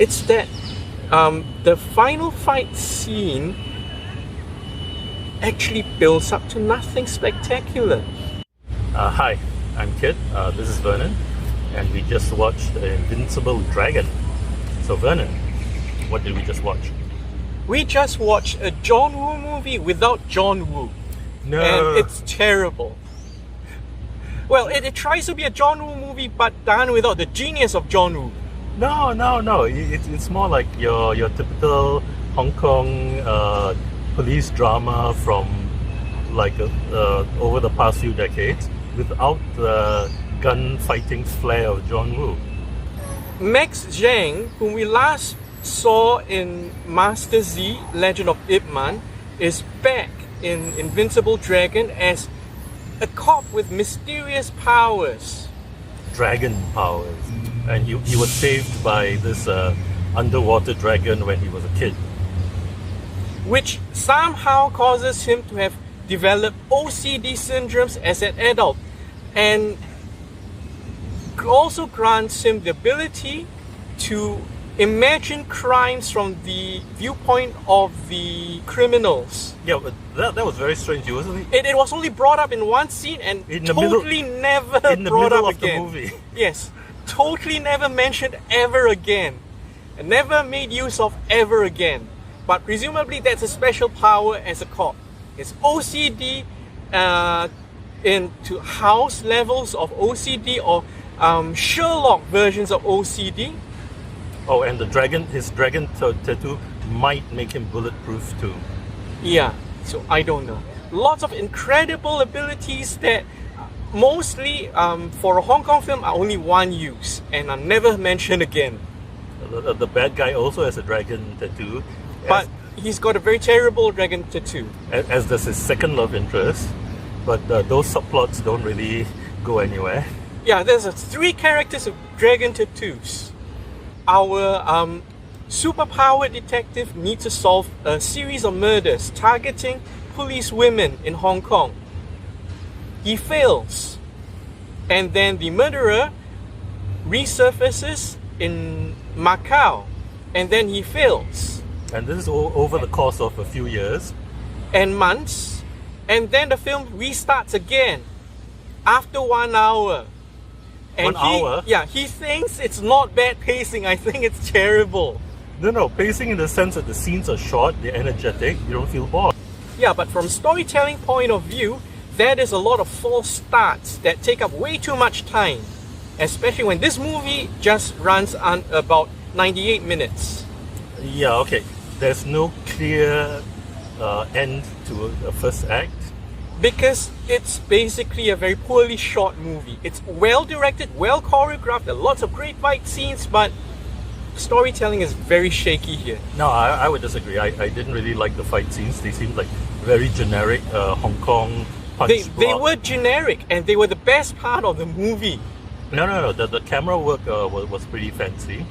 It's that the final fight scene actually builds up to nothing spectacular. Hi, I'm Kit. This is Vernon, and we just watched Invincible Dragon. So Vernon, what did we just watch? We just watched a John Woo movie without John Woo. No. And it's terrible. Well, it tries to be a John Woo movie, but done without the genius of John Woo. No. It's more like your typical Hong Kong police drama from like over the past few decades, without the gunfighting flair of John Woo. Max Zhang, whom we last saw in Master Z, Legend of Ip Man, is back in Invincible Dragon as a cop with mysterious powers. Dragon powers. And he was saved by this underwater dragon when he was a kid. Which somehow causes him to have developed OCD syndromes as an adult, and also grants him the ability to imagine crimes from the viewpoint of the criminals. Yeah, but that was very strange. It wasn't. It was only brought up in one scene and totally never brought up again. In the movie. Yes, totally never mentioned ever again, and never made use of ever again. But presumably that's a special power as a cop. It's OCD into house levels of OCD, or Schlock versions of OCD. Oh, and his dragon tattoo might make him bulletproof too. Yeah, so I don't know. Lots of incredible abilities that mostly for a Hong Kong film are only one use and are never mentioned again. The bad guy also has a dragon tattoo. But he's got a very terrible dragon tattoo. As does his second love interest. But those subplots don't really go anywhere. Yeah, there's 3 characters with dragon tattoos. Our superpowered detective needs to solve a series of murders targeting police women in Hong Kong. He fails. And then the murderer resurfaces in Macau. And then he fails. And this is over the course of a few years. And months. And then the film restarts again after 1 hour. And 1 hour? Yeah, he thinks it's not bad pacing. I think it's terrible. No, pacing in the sense that the scenes are short, they're energetic, you don't feel bored. Yeah, but from storytelling point of view, there is a lot of false starts that take up way too much time. Especially when this movie just runs on about 98 minutes. Yeah, okay. There's no clear end to a first act. Because it's basically a very poorly shot movie. It's well directed, well choreographed, there are lots of great fight scenes, but storytelling is very shaky here. No, I would disagree. I didn't really like the fight scenes. They seemed like very generic Hong Kong punch They were generic, and they were the best part of the movie. No. The camera work was pretty fancy.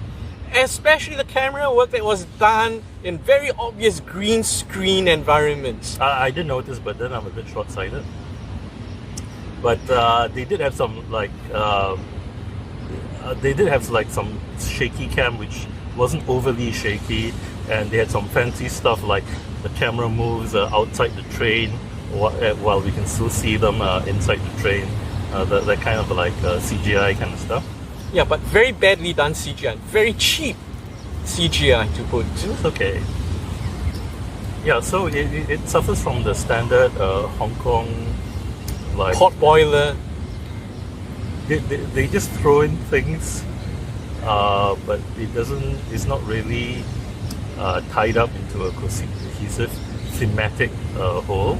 Especially the camera work that was done in very obvious green screen environments. I did notice, but then I'm a bit short-sighted. But they did have some some shaky cam, which wasn't overly shaky, and they had some fancy stuff like the camera moves outside the train while we can still see them inside the train. That kind of like CGI kind of stuff. Yeah, but very badly done CGI, very cheap CGI to put. It's okay. Yeah, so it suffers from the standard Hong Kong like hot boiler. They just throw in things, but it's not really tied up into a cohesive thematic whole.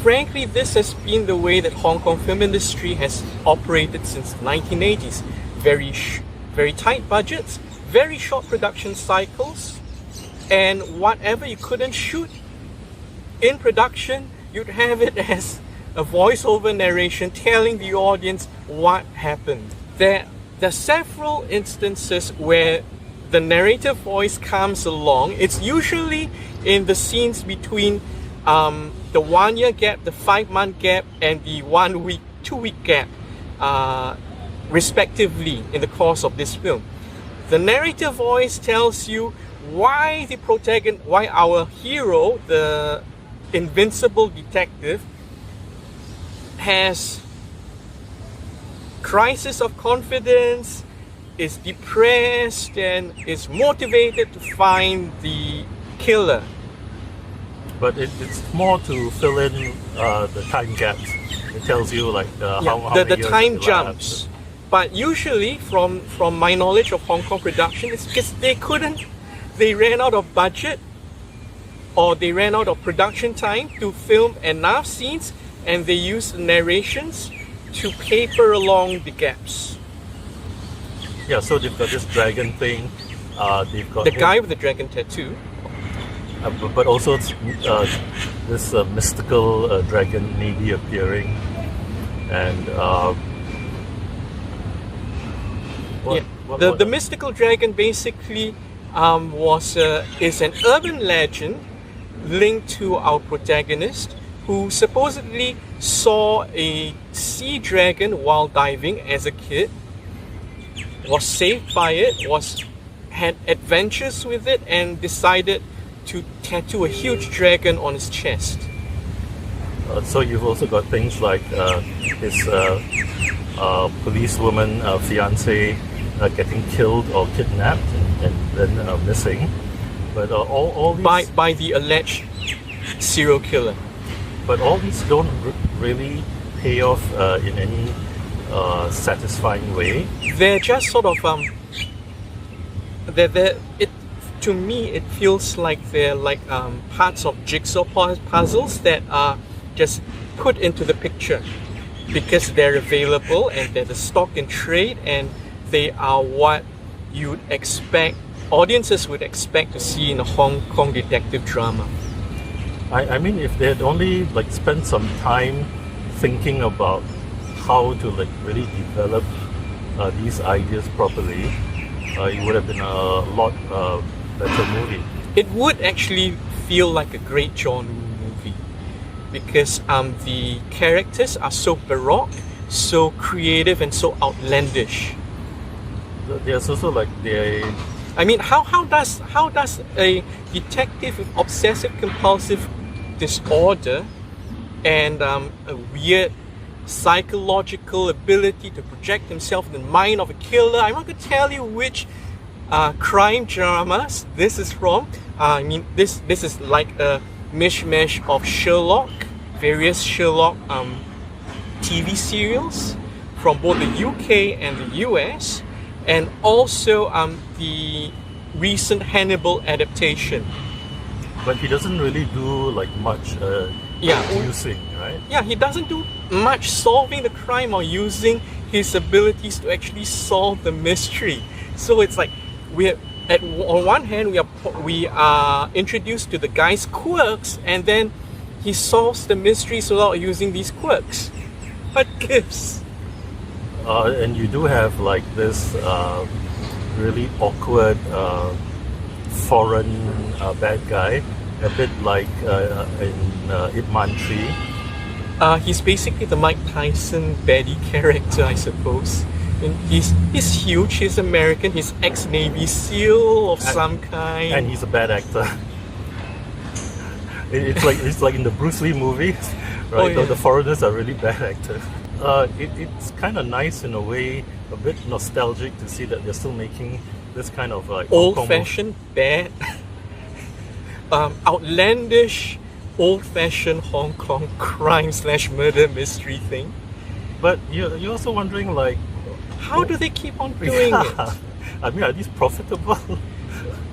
Frankly, this has been the way that Hong Kong film industry has operated since the 1980s. Very tight budgets, very short production cycles, and whatever you couldn't shoot in production, you'd have it as a voiceover narration telling the audience what happened. There are several instances where the narrative voice comes along. It's usually in the scenes between the 1 year gap, the 5 month gap, and the 1 week, 2 week gap, respectively, in the course of this film. The narrator voice tells you why why our hero, the Invincible detective, has crisis of confidence, is depressed, and is motivated to find the killer. But it's more to fill in the time gaps. It tells you like how the many years time elapsed. jumps. But usually, from my knowledge of Hong Kong production, it's because they ran out of budget, or they ran out of production time to film enough scenes, and they used narrations to paper along the gaps. Yeah, so they've got this dragon thing. They've got The guy with the dragon tattoo. but also it's, this mystical dragon maybe appearing, and The mystical dragon basically is an urban legend linked to our protagonist, who supposedly saw a sea dragon while diving as a kid, was saved by it, had adventures with it, and decided to tattoo a huge dragon on his chest. So you've also got things like his policewoman fiance getting killed or kidnapped and then missing, but all these by the alleged serial killer. But all these don't really pay off in any satisfying way. They're just sort of to me it feels like they're like parts of jigsaw puzzles that are just put into the picture because they're available and they're the stock in trade, and they are what you'd expect, audiences would expect to see in a Hong Kong detective drama. I mean, if they had only like spent some time thinking about how to like really develop these ideas properly, it would have been a lot better movie. It would actually feel like a great genre movie because the characters are so baroque, so creative, and so outlandish. There's also like I mean, how does a detective with obsessive compulsive disorder and a weird psychological ability to project himself in the mind of a killer? I'm not going to tell you which crime dramas this is from. I mean, this is like a mishmash of Schlock, various Schlock TV serials from both the UK and the US, and also the recent Hannibal adaptation. But he doesn't really do like much using, right? Yeah, he doesn't do much solving the crime or using his abilities to actually solve the mystery. So it's like on one hand we are introduced to the guy's quirks, and then he solves the mysteries without using these quirks. What gives? And you do have like this really awkward foreign bad guy, a bit like in Ip Man 3. He's basically the Mike Tyson baddie character, I suppose. And he's huge, he's American, he's ex-Navy SEAL of some kind. And he's a bad actor. It's like in the Bruce Lee movies, right? Oh, yeah. The foreigners are really bad actors. It's kind of nice in a way, a bit nostalgic to see that they're still making this kind of like old-fashioned, bad, outlandish, old-fashioned Hong Kong crime/murder mystery thing. But you're also wondering like, how do they keep on doing it? I mean, are these profitable?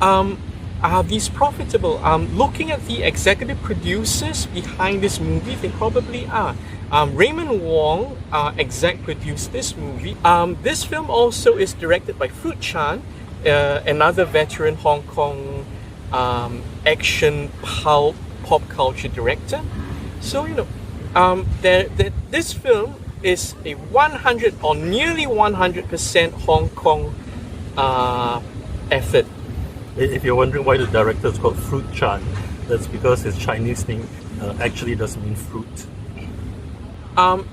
Are these profitable? Looking at the executive producers behind this movie, they probably are. Raymond Wong exec produced this movie. This film also is directed by Fruit Chan, another veteran Hong Kong action pop culture director. So this film is a 100 or nearly 100% Hong Kong effort. If you're wondering why the director is called Fruit Chan, that's because his Chinese name actually does mean fruit.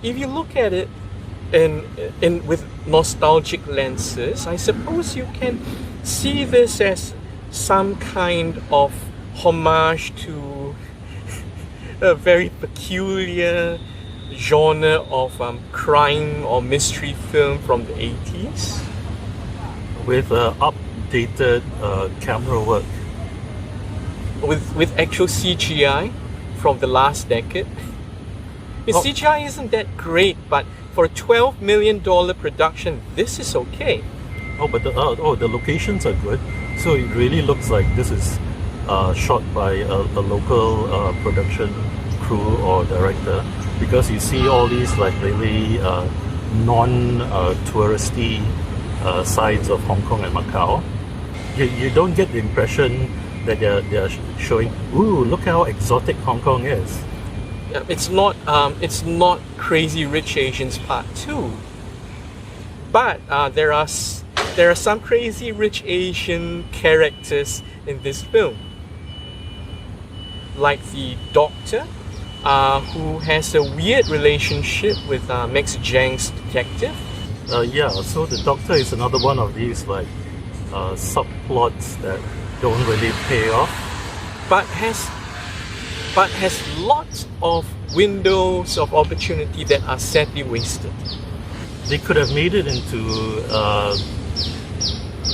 If you look at it in with nostalgic lenses, I suppose you can see this as some kind of homage to a very peculiar genre of crime or mystery film from the 80s? With updated camera work. With actual CGI from the last decade? CGI isn't that great, but for a $12 million production, this is okay. Oh, but the locations are good. So it really looks like this is shot by a local production crew or director, because you see all these like really non-touristy sides of Hong Kong and Macau. You don't get the impression that they're showing, ooh, look how exotic Hong Kong is. It's not Crazy Rich Asians Part 2, but there are some Crazy Rich Asian characters in this film, like the doctor, who has a weird relationship with Max Zhang's detective. Yeah, so the doctor is another one of these like subplots that don't really pay off, but has lots of windows of opportunity that are sadly wasted. They could have made it into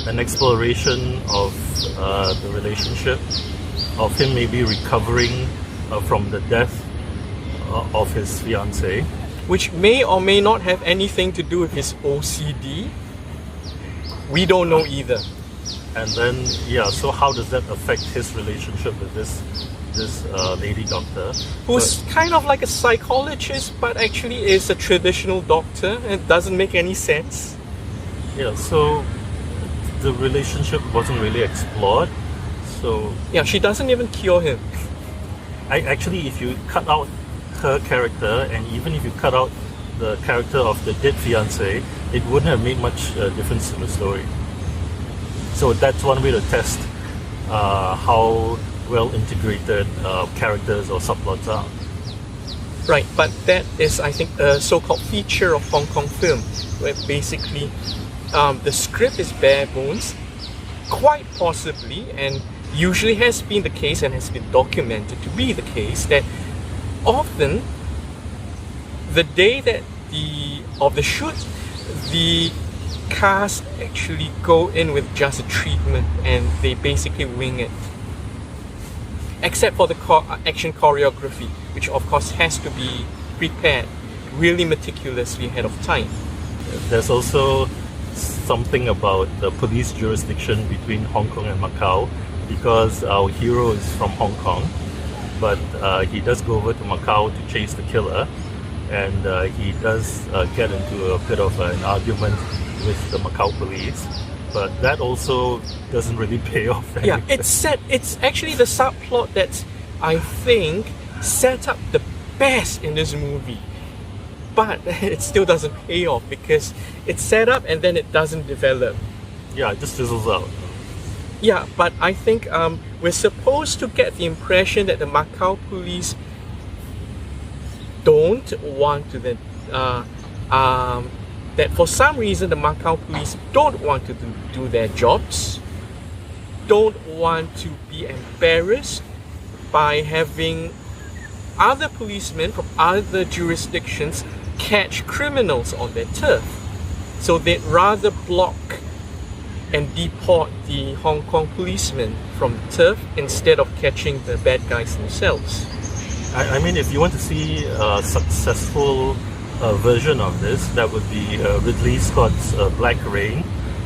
an exploration of the relationship, of him maybe recovering from the death of his fiancée, which may or may not have anything to do with his OCD. We don't know either. And then, yeah, so how does that affect his relationship with this lady doctor? Who's kind of like a psychologist, but actually is a traditional doctor, and it doesn't make any sense. Yeah, so the relationship wasn't really explored. So yeah, she doesn't even cure him. Actually, if you cut out her character, and even if you cut out the character of the dead fiancé, it wouldn't have made much difference to the story. So that's one way to test how well integrated characters or subplots are. Right, but that is, I think, a so-called feature of Hong Kong film, where basically the script is bare bones, quite possibly, and usually has been the case and has been documented to be the case, that often the day that of the shoot, the cast actually go in with just a treatment and they basically wing it, except for the action choreography, which of course has to be prepared really meticulously ahead of time. There's also something about the police jurisdiction between Hong Kong and Macau, because our hero is from Hong Kong, but he does go over to Macau to chase the killer, and he does get into a bit of an argument with the Macau police, but that also doesn't really pay off. Yeah, it's actually the subplot that I think set up the best in this movie, but it still doesn't pay off because it's set up and then it doesn't develop. Yeah, it just fizzles out. Yeah, but I think we're supposed to get the impression that the Macau police don't want to that for some reason the Macau police don't want to do their jobs, don't want to be embarrassed by having other policemen from other jurisdictions catch criminals on their turf. So they'd rather block and deport the Hong Kong policemen from the turf instead of catching the bad guys themselves. I mean, if you want to see a successful version of this, that would be Ridley Scott's Black Rain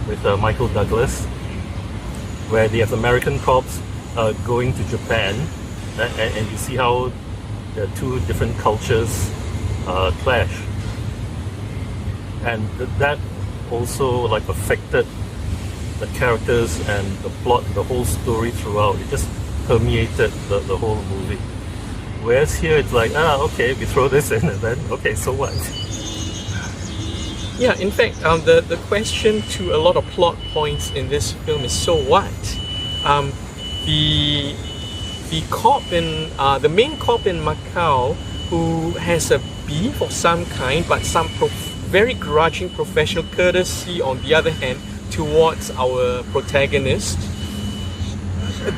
with Michael Douglas, where they have American cops going to Japan, and you see how the two different cultures clash, and that also like affected the characters and the plot, the whole story throughout. It just permeated the whole movie. Whereas here it's like, okay, we throw this in and then, okay, so what? Yeah, in fact, the question to a lot of plot points in this film is, so what? The cop in, the main cop in Macau, who has a beef of some kind, but some very grudging professional courtesy on the other hand, towards our protagonist,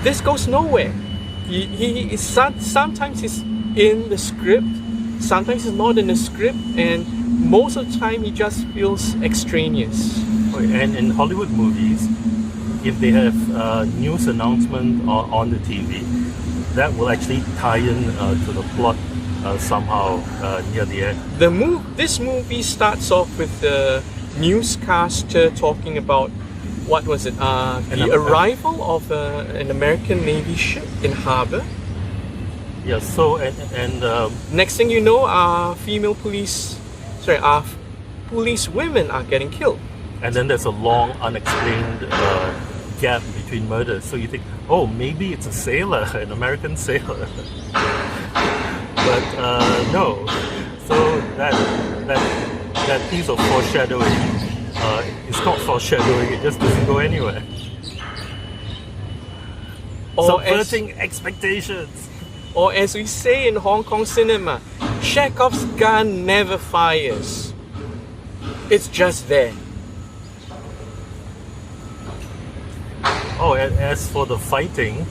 this goes nowhere. He is sometimes he's in the script, sometimes he's not in the script, and most of the time he just feels extraneous. And in Hollywood movies, if they have news announcement on the TV, that will actually tie in to the plot somehow near the end. This movie starts off with the newscaster talking about, what was it? The arrival of an American Navy ship in harbor. Yeah. So and next thing you know, our police women are getting killed. And then there's a long unexplained gap between murders. So you think, oh, maybe it's a sailor, an American sailor. But no. So that piece of foreshadowing, it's not foreshadowing. It just doesn't go anywhere. Subverting expectations. Or as we say in Hong Kong cinema, Chekhov's gun never fires. It's just there. Oh, and as for the fighting,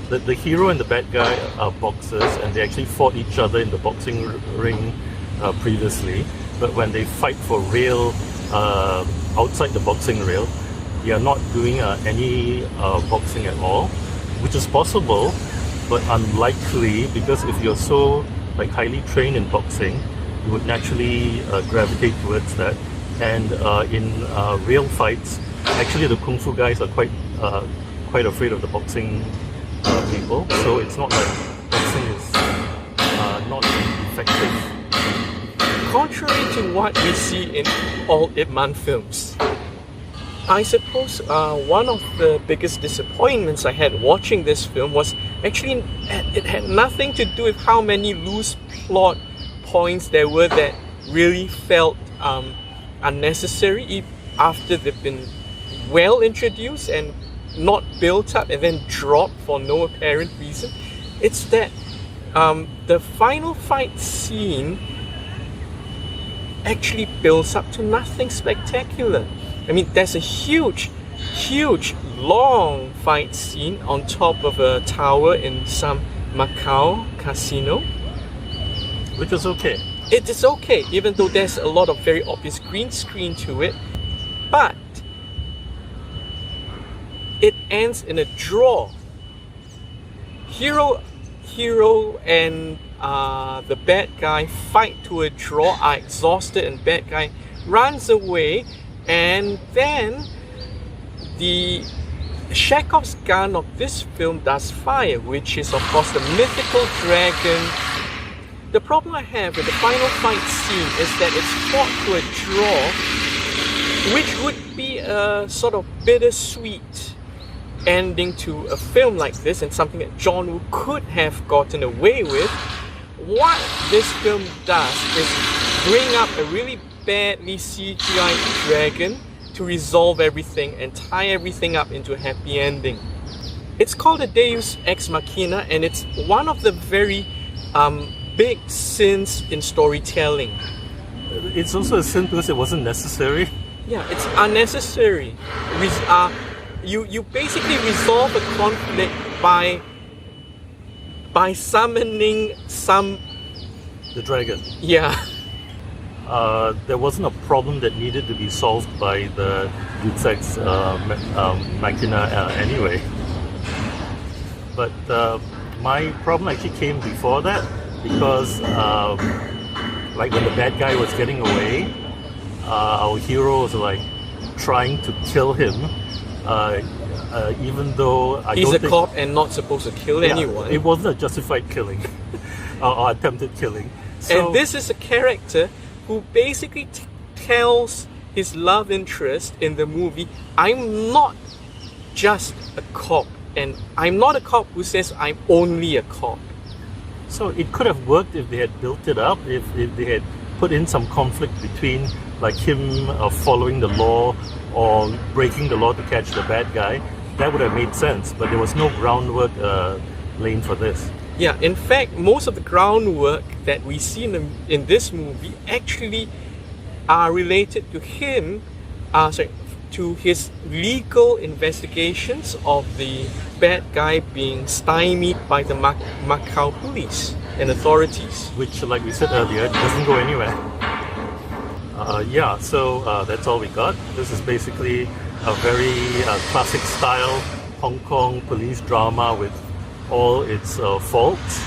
the hero and the bad guy are boxers, and they actually fought each other in the boxing ring previously. But when they fight for real outside the boxing rail, they are not doing any boxing at all, which is possible, but unlikely, because if you're so highly trained in boxing, you would naturally gravitate towards that. And in real fights, actually the kung fu guys are quite afraid of the boxing people, so it's not like boxing is not effective. Contrary to what we see in all Ip Man films, I suppose one of the biggest disappointments I had watching this film was actually it had nothing to do with how many loose plot points there were that really felt unnecessary after they've been well introduced and not built up and then dropped for no apparent reason. It's that the final fight scene actually builds up to nothing spectacular. I mean, there's a huge, long fight scene on top of a tower in some Macau casino. Which is okay. It is okay, even though there's a lot of very obvious green screen to it. But it ends in a draw. Hero and the bad guy fight to a draw, are exhausted, and bad guy runs away, and then the Chekhov's gun of this film does fire, which is of course the mythical dragon. The problem I have with the final fight scene is that it's fought to a draw, which would be a sort of bittersweet ending to a film like this, and something that John Woo could have gotten away with. What this film does is bring up a really badly CGI dragon to resolve everything and tie everything up into a happy ending. It's called a Deus Ex Machina, and it's one of the very big sins in storytelling. It's also a sin because it wasn't necessary. Yeah, it's unnecessary. You basically resolve a conflict by summoning the dragon. Yeah. There wasn't a problem that needed to be solved by the Deus Ex Machina anyway. But my problem actually came before that, because when the bad guy was getting away, our hero was trying to kill him, even though he's a cop and not supposed to kill anyone. It wasn't a justified killing or attempted killing. So, and this is a character who basically tells his love interest in the movie, I'm not just a cop, and I'm not a cop who says I'm only a cop. So it could have worked if they had built it up, if they had put in some conflict between him following the law or breaking the law to catch the bad guy. That would have made sense, but there was no groundwork laying for this. Yeah, in fact, most of the groundwork that we see in this movie actually are related to him, to his legal investigations of the bad guy being stymied by the Macau police and authorities. Which, like we said earlier, doesn't go anywhere. So that's all we got. This is basically a very classic style Hong Kong police drama with all its faults.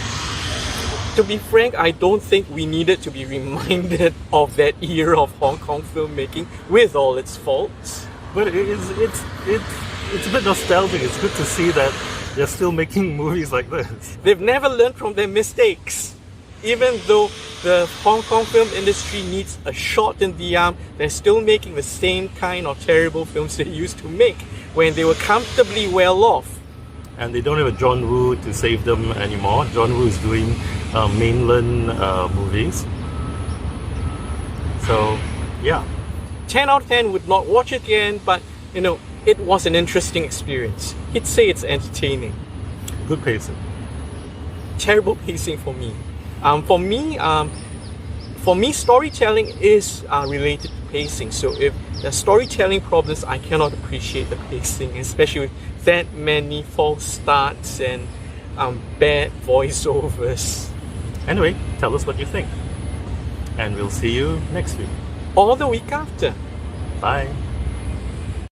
To be frank, I don't think we needed to be reminded of that era of Hong Kong filmmaking with all its faults. But it's a bit nostalgic. It's good to see that they're still making movies like this. They've never learned from their mistakes. Even though the Hong Kong film industry needs a shot in the arm, they're still making the same kind of terrible films they used to make when they were comfortably well off. And they don't have a John Woo to save them anymore. John Woo is doing mainland movies. So, yeah. 10 out of 10 would not watch it again, but it was an interesting experience. He'd say it's entertaining. Good pacing. Terrible pacing for me. For me, storytelling is related to pacing. So if there's storytelling problems, I cannot appreciate the pacing, especially with that many false starts and bad voiceovers. Anyway, tell us what you think. And we'll see you next week. Or the week after. Bye.